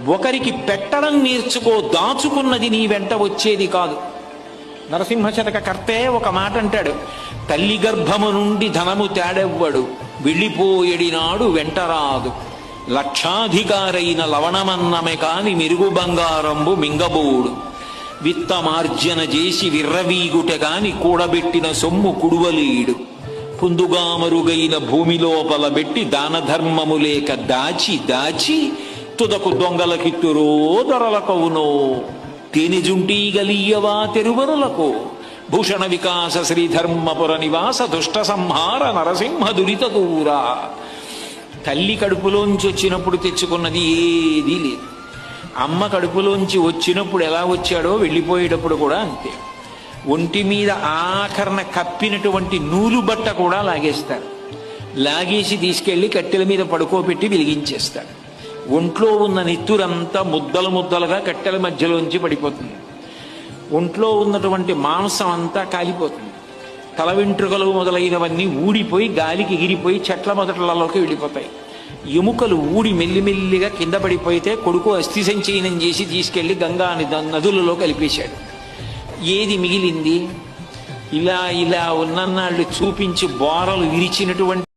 ఒకరికి పెట్టడం నేర్చుకో, దాచుకున్నది నీ వెంట వచ్చేది కాదు. నరసింహశతక కర్తే ఒక మాట అంటాడు, తల్లి గర్భము నుండి ధనము తేడెవ్వడు, వెళ్ళిపోయేడినాడు వెంటరాదు. లక్షాధికారైన లవణమన్నమే కాని మెరుగు బంగారంబు మింగబోడు. విత్తమార్జన చేసి విర్రవీగుట కాని కూడబెట్టిన సొమ్ము కుడువలేడు. పుందుగామరుగైన భూమి లోపల పెట్టి దాన ధర్మము లేక దాచి దాచి తుదకు దొంగలకిత్తురో దొరలకవునో. తేనెజుంటీగలియవా తెరువరులకు భూషణ వికాస శ్రీధర్మపుర నివాస దుష్ట సంహార నరసింహ దురిత దూరా. తల్లి కడుపులోంచి వచ్చినప్పుడు తెచ్చుకున్నది ఏదీ లేదు. అమ్మ కడుపులోంచి వచ్చినప్పుడు ఎలా వచ్చాడో వెళ్ళిపోయేటప్పుడు కూడా అంతే. ఒంటి మీద ఆఖరణ కప్పినటువంటి నూలు బట్ట కూడా లాగేస్తారు. లాగేసి తీసుకెళ్లి కట్టెల మీద పడుకోబెట్టి వెలిగించేస్తాడు. ఒంట్లో ఉన్న నెత్తురంతా ముద్దలు ముద్దలుగా కట్టెల మధ్యలోంచి పడిపోతుంది. ఒంట్లో ఉన్నటువంటి మాంసం అంతా కాలిపోతుంది. తల వెంట్రుకలు మొదలైనవన్నీ ఊడిపోయి గాలికి ఎగిరిపోయి చెట్ల మొదట్లలోకి వెళ్ళిపోతాయి. ఎముకలు ఊడి మెల్లిమెల్లిగా కింద పడిపోయితే కొడుకు అస్థి సంచయనం చేసి తీసుకెళ్లి గంగా నదులలో కలిపేశాడు. ఏది మిగిలింది? ఇలా ఇలా ఉన్ననాళ్ళు చూపించి బోరలు విరిచినటువంటి